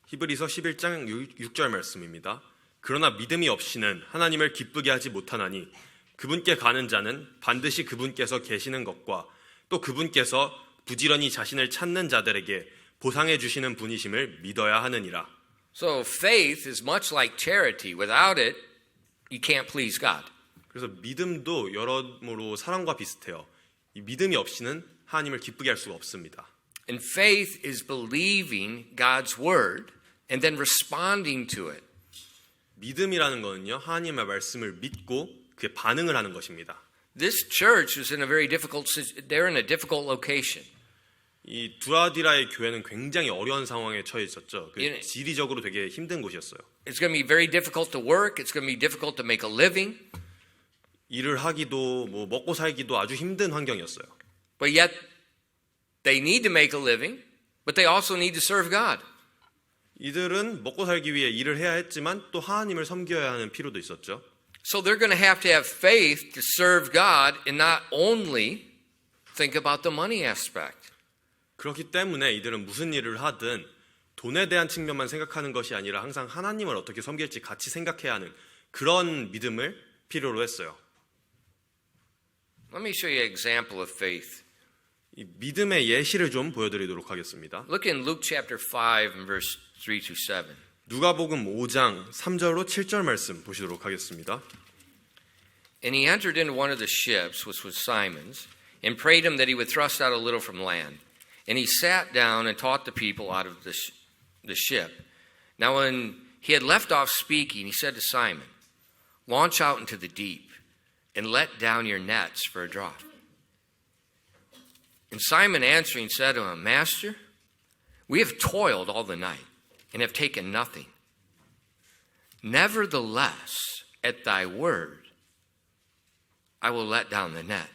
히브리서 11장 6절 말씀입니다. 그러나 믿음이 없이는 하나님을 기쁘게 하지 못하나니 그분께 가는 자는 반드시 그분께서 계시는 것과 또 그분께서 부지런히 자신을 찾는 자들에게 보상해 주시는 분이심을 믿어야 하느니라. So faith is much like charity. Without it, you can't please God. 그래서 믿음도 여러모로 사랑과 비슷해요. 이 믿음이 없이는 하나님을 기쁘게 할 수가 없습니다. And faith is believing God's word and then responding to it. 믿음이라는 것은요, 하나님의 말씀을 믿고 그에 반응을 하는 것입니다. This church is in a very difficult, they're in a difficult location. 이 두아디라의 교회는 굉장히 어려운 상황에 처해 있었죠. 예. 지리적으로 되게 힘든 곳이었어요. It's going to be very difficult to work. It's going to be difficult to make a living. 일을 하기도 뭐 먹고 살기도 아주 힘든 환경이었어요. But yet they need to make a living, but they also need to serve God. 이들은 먹고 살기 위해 일을 해야 했지만 또 하나님을 섬겨야 하는 필요도 있었죠. So they're going to have faith to serve God and not only think about the money aspect. 그렇기 때문에 이들은 무슨 일을 하든 돈에 대한 측면만 생각하는 것이 아니라 항상 하나님을 어떻게 섬길지 같이 생각해야 하는 그런 믿음을 필요로 했어요. Let me show you an example of faith. 이 믿음의 예시를 좀 보여드리도록 하겠습니다. Look in Luke chapter 5 and verse 3 to 7. 누가복음 5장 3절로 7절 말씀 보시도록 하겠습니다. And he entered into one of the ships, which was Simon's, and prayed him that he would thrust out a little from land. And he sat down and taught the people out of the ship. Now when he had left off speaking, he said to Simon, "Launch out into the deep and let down your nets for a draught." And Simon answering said to him, "Master, we have toiled all the night and have taken nothing. Nevertheless, at thy word, I will let down the net."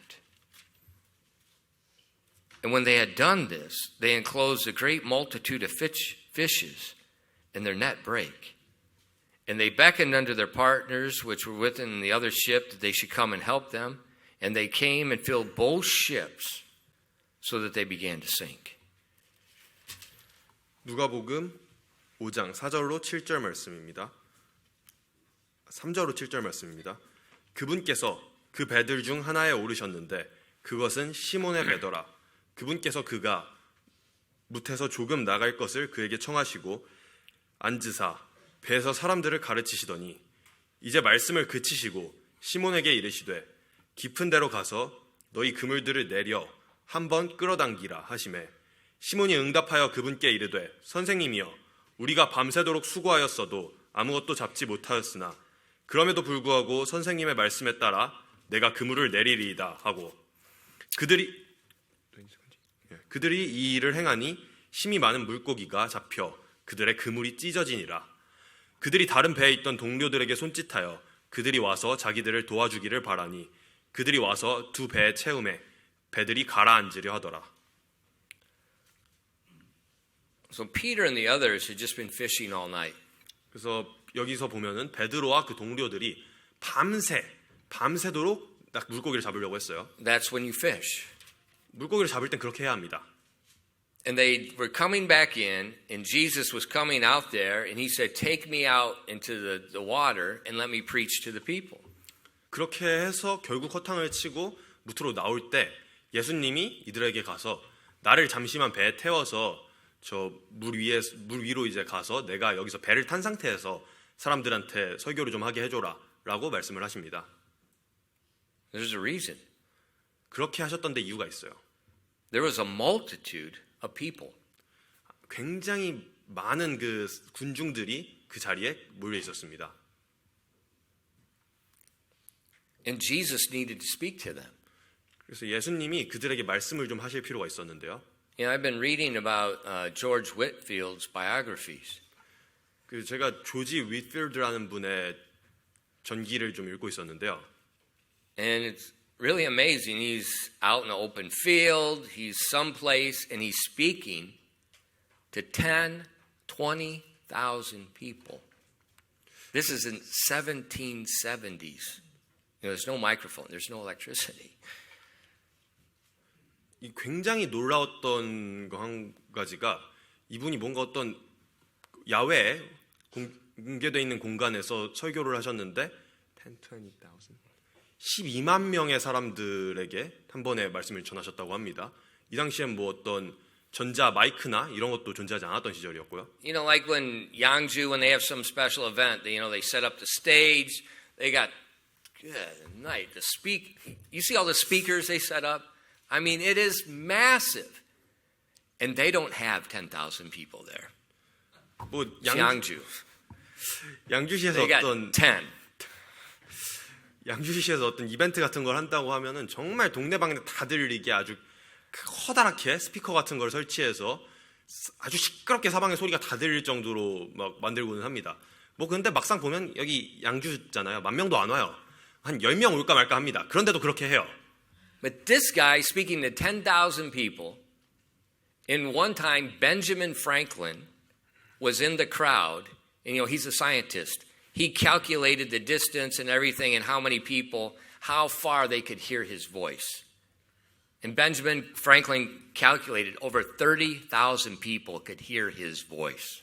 And when they had done this, they enclosed a great multitude of fishes, and their net brake. And they beckoned unto their partners, which were with them in the other ship, that they should come and help them. And they came and filled both ships, so that they began to sink. 누가복음 5장 4절로 7절 말씀입니다. 3절로 7절 말씀입니다. 그분께서 그 배들 중 하나에 오르셨는데 그것은 시몬의 배더라. 그분께서 그가 뭇에서 조금 나갈 것을 그에게 청하시고 앉으사 배에서 사람들을 가르치시더니 이제 말씀을 그치시고 시몬에게 이르시되 깊은 데로 가서 너희 그물들을 내려 한번 끌어당기라 하시매 시몬이 응답하여 그분께 이르되 선생님이여 우리가 밤새도록 수고하였어도 아무것도 잡지 못하였으나 그럼에도 불구하고 선생님의 말씀에 따라 내가 그물을 내리리이다 하고 그들이 이 일을 행하니 심히 많은 물고기가 잡혀 그들의 그물이 찢어지니라. 그들이 다른 배에 있던 동료들에게 손짓하여 그들이 와서 자기들을 도와주기를 바라니 그들이 와서 두 배에 채우매 배들이 가라앉으려 하더라. So Peter and the others had just been fishing all night. 그래서 여기서 보면은 베드로와 그 동료들이 밤새도록 물고기를 잡으려고 했어요. That's when you fish. 물고기를 잡을 땐 그렇게 해야 합니다. And they were coming back in, and Jesus was coming out there, and he said, "Take me out into the water and let me preach to the people." 그렇게 해서 결국 허탕을 치고 무트로 나올 때 예수님이 이들에게 가서 나를 잠시만 배에 태워서 저 물 위로 이제 가서 내가 여기서 배를 탄 상태에서 사람들한테 설교를 좀 하게 해줘라라고 말씀을 하십니다. There's a reason. 그렇게 하셨던 데 이유가 있어요. There was a multitude of people. 굉장히 많은 그 군중들이 그 자리에 몰려 있었습니다. And Jesus needed to speak to them. 그래서 예수님이 그들에게 말씀을 좀 하실 필요가 있었는데요. You know, I've been reading about George Whitfield's biographies. 그 제가 조지 윗필드라는 분의 전기를 좀 읽고 있었는데요. And it's really amazing. He's out in the open field, he's someplace, and he's speaking to 10, 20,000 people. This is in 1770s. You know, there's no microphone, there's no electricity. 이 굉장히 놀라웠던 거 한 가지가 이분이 뭔가 어떤 야외에 공개되어 있는 공간에서 설교를 하셨는데 12만 명의 사람들에게 한 번에 말씀을 전하셨다고 합니다. 이 당시엔 뭐 어떤 전자 마이크나 이런 것도 존재하지 않았던 시절이었고요. You know, like when Yangju, when they have some special event, they set up the stage. They got good night. You see all the speakers they set up? I mean, it is massive. And they don't have 10,000 people there. 뭐 Yangju. 양주시에서 They got 어떤 10. 양주시에서 어떤 이벤트 같은 걸 한다고 하면은 정말 동네방네 다 들리게 아주 커다랗게 스피커 같은 걸 설치해서 아주 시끄럽게 사방에 소리가 다 들릴 정도로 막 만들고는 합니다. 뭐 근데 막상 보면 여기 양주잖아요. 10,000명도 안 와요. 한 10명 올까 말까 합니다. 그런데도 그렇게 해요. But this guy speaking to 10,000 people, in one time Benjamin Franklin was in the crowd, and he's a scientist. He calculated the distance and everything and how many people, how far they could hear his voice. And Benjamin Franklin calculated over 30,000 people could hear his voice.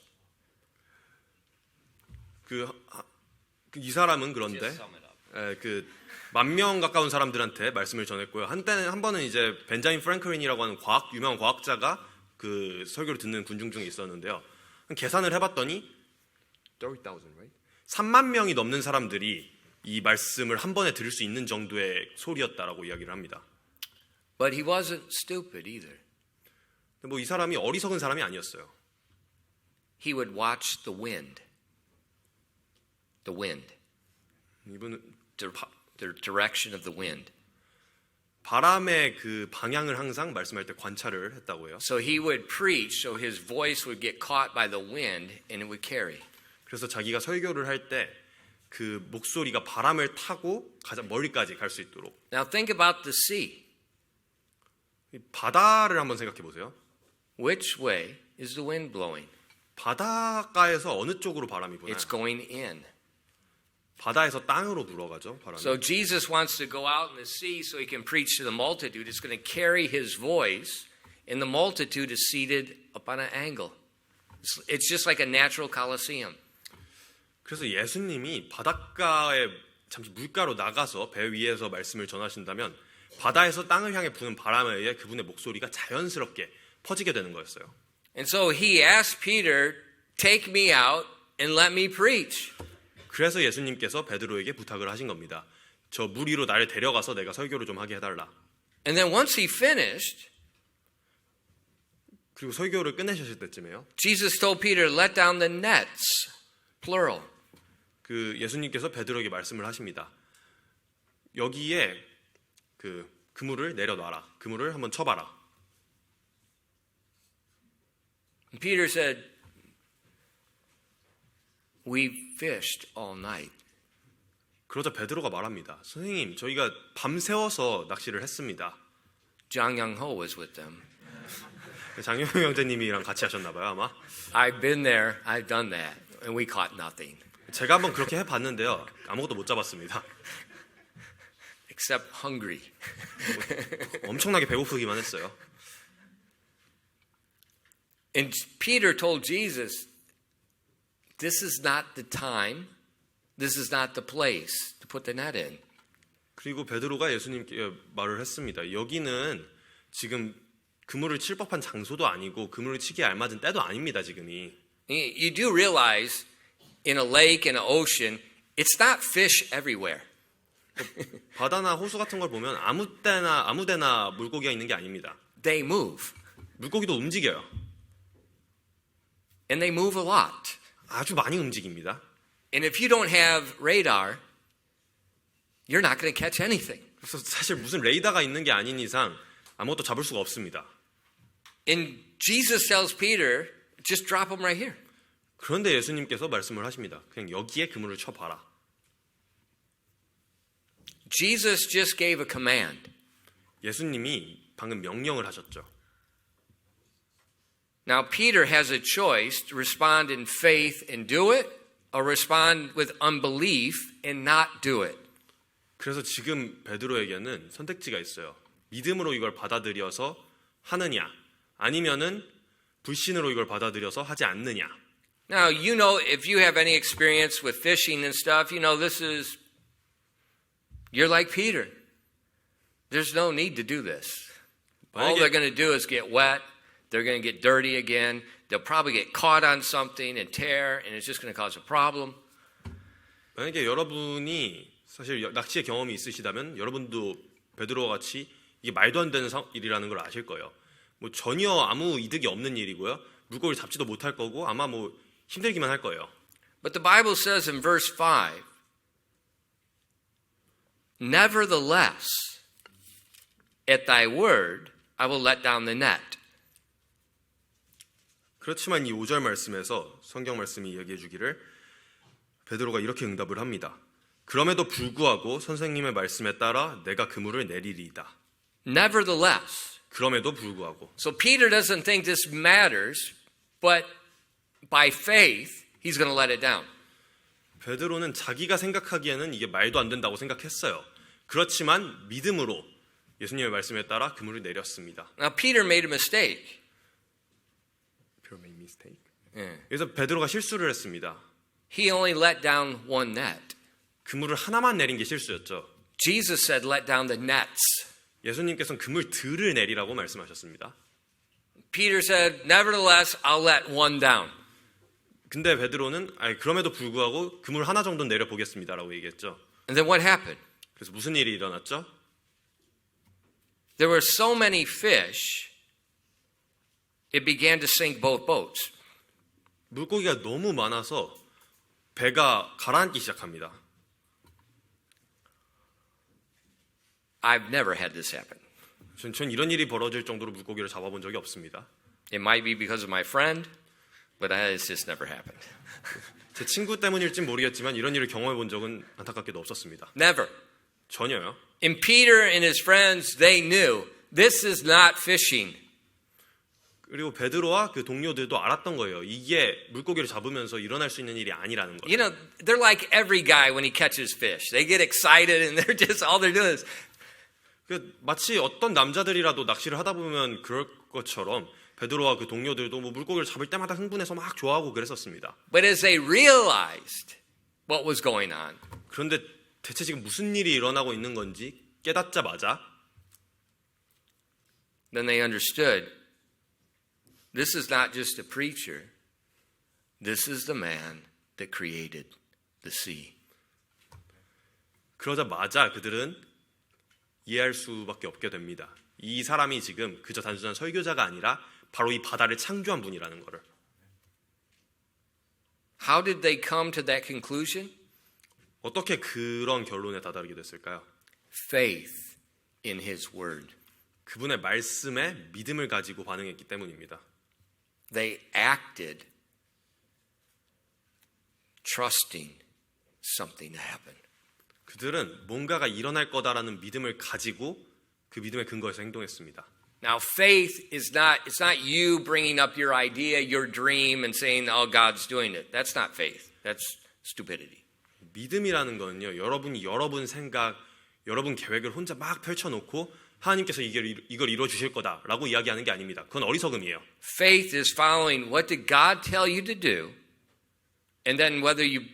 이 사람은 그런데 Just sum it up. 10,000명 가까운 사람들한테 말씀을 전했고요. 한 번은 이제 벤자민 프랭클린이라고 하는 유명한 과학자가 그 설교를 듣는 군중 중에 있었는데요. 계산을 해봤더니 3만 명이 넘는 사람들이 이 말씀을 한 번에 들을 수 있는 정도의 소리였다라고 이야기를 합니다. But he wasn't stupid either. 뭐 이 사람이 어리석은 사람이 아니었어요. He would watch the wind. The wind. 이분은 The direction of the wind. 바람의 그 방향을 항상 말씀할 때 관찰을 했다고요. So he would preach so his voice would get caught by the wind and it would carry. 그래서 자기가 설교를 할 때 그 목소리가 바람을 타고 가장 멀리까지 갈 수 있도록. Now think about the sea. 바다를 한번 생각해 보세요. Which way is the wind blowing? 바닷가에서 어느 쪽으로 바람이 부나요? It's going in. 바다에서 땅으로 불어가죠, 바람이. So Jesus wants to go out in the sea so he can preach to the multitude. It's going to carry his voice, and the multitude is seated up on an angle. It's just like a natural coliseum. 그래서 예수님이 바닷가에 잠시 물가로 나가서 배 위에서 말씀을 전하신다면 바다에서 땅을 향해 부는 바람에 의해 그분의 목소리가 자연스럽게 퍼지게 되는 거였어요. And so he asked Peter, take me out and let me preach. 그래서 예수님께서 베드로에게 부탁을 하신 겁니다. 저 물 위로 나를 데려가서 내가 설교를 좀 하게 해달라. And then once he finished, 그리고 설교를 끝내셨을 때쯤에요. Jesus told Peter, let down the nets, plural. 그 예수님께서 베드로에게 말씀을 하십니다. 여기에 그 그물을 내려놔라. 그물을 한번 쳐봐라. And Peter said, we fished all night. 그러자 베드로가 말합니다. 선생님, 저희가 밤새워서 낚시를 했습니다. Zhang Yang-ho was with them. 장영호 형제님이랑 같이 하셨나 봐요, 아마. I've been there, I've done that, and we caught nothing. 제가 한번 그렇게 해봤는데요. 아무것도 못 잡았습니다. Except hungry. 엄청나게 배고프기만 했어요. And Peter told Jesus, this is not the time, this is not the place to put the net in. 그리고 베드로가 예수님께 말을 했습니다. 여기는 지금 그물을 칠 법한 장소도 아니고 그물을 치기에 알맞은 때도 아닙니다, 지금이. You do realize in a lake, in an ocean, it's not fish everywhere. 바다나 호수 같은 걸 보면 아무 데나 물고기가 있는 게 아닙니다. They move. 물고기도 움직여요. And they move a lot. 아주 많이 움직입니다. And if you don't have radar, you're not going to catch anything. 그래서 사실 무슨 레이더가 있는 게 아닌 이상 아무것도 잡을 수가 없습니다. And Jesus tells Peter, just drop them right here. 그런데 예수님께서 말씀을 하십니다. 그냥 여기에 그물을 쳐봐라. Jesus just gave a command. 예수님이 방금 명령을 하셨죠. Now Peter has a choice to respond in faith and do it, or respond with unbelief and not do it. 그래서 지금 베드로에게는 선택지가 있어요. 믿음으로 이걸 받아들여서 하느냐 아니면은 불신으로 이걸 받아들여서 하지 않느냐. Now, you know, if you have any experience with fishing and stuff, you know, you're like Peter. There's no need to do this. All they're going to do is get wet. They're going to get dirty again. They'll probably get caught on something and tear, and it's just going to cause a problem. 만약에 여러분이 사실 낚시의 경험이 있으시다면 여러분도 베드로와 같이 이게 말도 안 되는 일이라는 걸 아실 거예요. 뭐 전혀 아무 이득이 없는 일이고요. 물고기를 잡지도 못할 거고 아마 뭐 힘들기만 할 거예요. But the Bible says in verse 5, Nevertheless, at thy word, I will let down the net. 그렇지만 이 5절 말씀에서 성경 말씀이 이야기해 주기를 베드로가 이렇게 응답을 합니다. 그럼에도 불구하고 선생님의 말씀에 따라 내가 그물을 내리리이다. Nevertheless. 그럼에도 불구하고. So Peter doesn't think this matters, but by faith, he's going to let it down. 베드로는 자기가 생각하기에는 이게 말도 안 된다고 생각했어요. 그렇지만 믿음으로 예수님의 말씀에 따라 그물을 내렸습니다. Now Peter made a mistake. Peter made mistake. Yeah. 그래서 베드로가 실수를 했습니다. He only let down one net. 그물을 하나만 내린 게 실수였죠. Jesus said, let down the nets. 예수님께서는 그물들을 내리라고 말씀하셨습니다. Peter said, nevertheless, I'll let one down. 근데 베드로는 그럼에도 불구하고 그물 하나 정도는 내려보겠습니다라고 얘기했죠. And then what happened? 그래서 무슨 일이 일어났죠? There were so many fish, it began to sink both boats. 물고기가 너무 많아서 배가 가라앉기 시작합니다. I've never had this happen. 전 이런 일이 벌어질 정도로 물고기를 잡아본 적이 없습니다. It might be because of my friend, but it's just never happened. 제 친구 때문일진 모르겠지만 이런 일을 경험해 본 적은 안타깝게도 없었습니다. Never. 전혀요. And Peter and his friends, they knew this is not fishing. 그리고 베드로와 그 동료들도 알았던 거예요. 이게 물고기를 잡으면서 일어날 수 있는 일이 아니라는 거예요. You know, they're like every guy when he catches fish. They get excited and they're just, all they're doing is, 마치 어떤 남자들이라도 낚시를 하다 보면 그럴 것처럼 베드로와 그 동료들도 뭐 물고기를 잡을 때마다 흥분해서 막 좋아하고 그랬었습니다. but as they realized what was going on, 그런데 대체 지금 무슨 일이 일어나고 있는 건지 깨닫자마자 then they understood this is not just a preacher. This is the man that created the sea. 그러자마자 그들은 이해할 수밖에 없게 됩니다. 이 사람이 지금 그저 단순한 설교자가 아니라 바로 이 바다를 창조한 분이라는 거를. How did they come to that conclusion? 어떻게 그런 결론에 다다르게 됐을까요? Faith in his word. 그분의 말씀에 믿음을 가지고 반응했기 때문입니다. They acted trusting something to happen. 그들은 뭔가가 일어날 거다라는 믿음을 가지고 그 믿음에 근거해서 행동했습니다. Now, faith is it's not you bringing up your idea, your dream, and saying, "Oh, God's doing it." That's not faith. That's stupidity. 믿음이라는 거는요, 여러분이 여러분 생각, 여러분 계획을 혼자 막 펼쳐놓고 하나님께서 이걸 이루어 주실 거다라고 이야기하는 게 아닙니다. 그건 어리석음이에요. Faith is following what did God tell you to do, and then whether you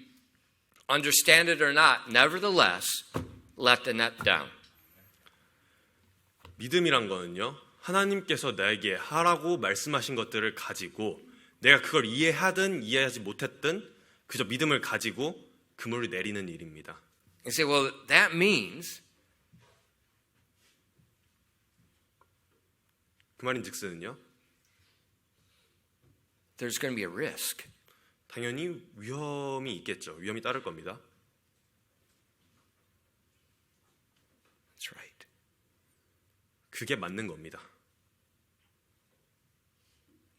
understand it or not, nevertheless, let the net down. 믿음이란 거는요, 하나님께서 나에게 하라고 말씀하신 것들을 가지고 내가 그걸 이해하든 이해하지 못했든 그저 믿음을 가지고 그물을 내리는 일입니다. You say, well, that means 그 말인즉슨은요, there's going to be a risk. 당연히 위험이 있겠죠. 위험이 따를 겁니다. That's right. 그게 맞는 겁니다.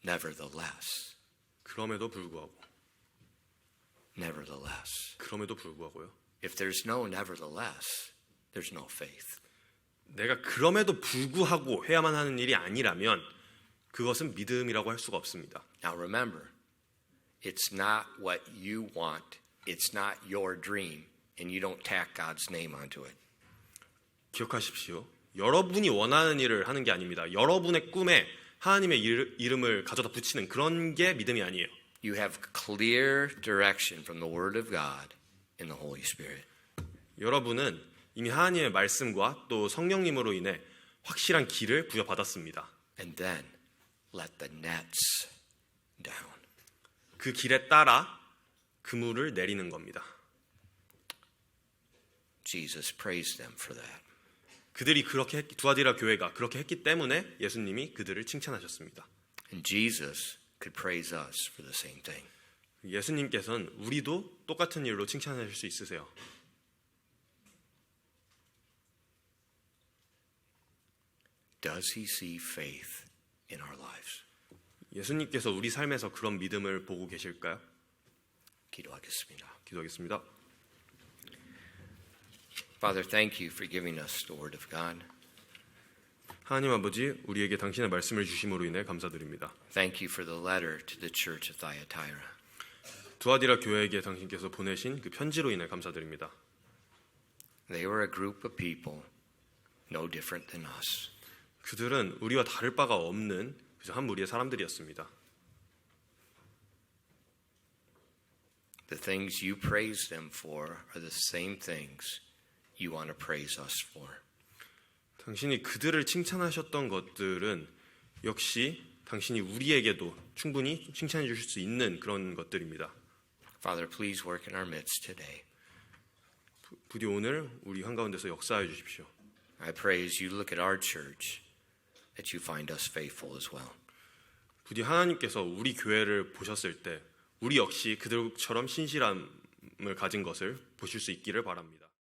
Nevertheless, 그럼에도 불구하고, nevertheless. 그럼에도 불구하고요. If there's no nevertheless, there's no faith. 내가 그럼에도 불구하고 해야만 하는 일이 아니라면 그것은 믿음이라고 할 수가 없습니다. Now remember, it's not what you want. It's not your dream. And you don't tack God's name onto it. 기억하십시오. 여러분이 원하는 일을 하는 게 아닙니다. 여러분의 꿈에 하나님의 이름을 가져다 붙이는 그런 게 믿음이 아니에요. You have clear direction from the Word of God and the Holy Spirit. 여러분은 이미 하나님의 말씀과 또 성령님으로 인해 확실한 길을 부여받았습니다. And then let the nets down. 그 길에 따라 그물을 내리는 겁니다. Jesus praised them for that. 그들이 그렇게 두아디라 교회가 그렇게 했기 때문에 예수님이 그들을 칭찬하셨습니다. And Jesus could praise us for the same thing. 예수님께서는 우리도 똑같은 일로 칭찬하실 수 있으세요. Does he see faith in our lives? 예수님께서 우리 삶에서 그런 믿음을 보고 계실까요? 기도하겠습니다. 기도하겠습니다. Father, thank you for giving us the Word of God. 하나님 아버지, 우리에게 당신의 말씀을 주심으로 인해 감사드립니다. Thank you for the letter to the church of Thyatira. 두아디라 교회에게 당신께서 보내신 그 편지로 인해 감사드립니다. They were a group of people no different than us. 그들은 우리와 다를 바가 없는 그저 한 무리의 사람들이었습니다. The things you praise them for are the same things you want to praise us for. 당신이 그들을 칭찬하셨던 것들은 역시 당신이 우리에게도 충분히 칭찬해 주실 수 있는 그런 것들입니다. Father, please work in our midst today. 부디 오늘 우리 한가운데서 역사해 주십시오. I pray as you look at our church that you find us faithful as well. 부디 하나님께서 우리 교회를 보셨을 때 우리 역시 그들처럼 신실함을 가진 것을 보실 수 있기를 바랍니다.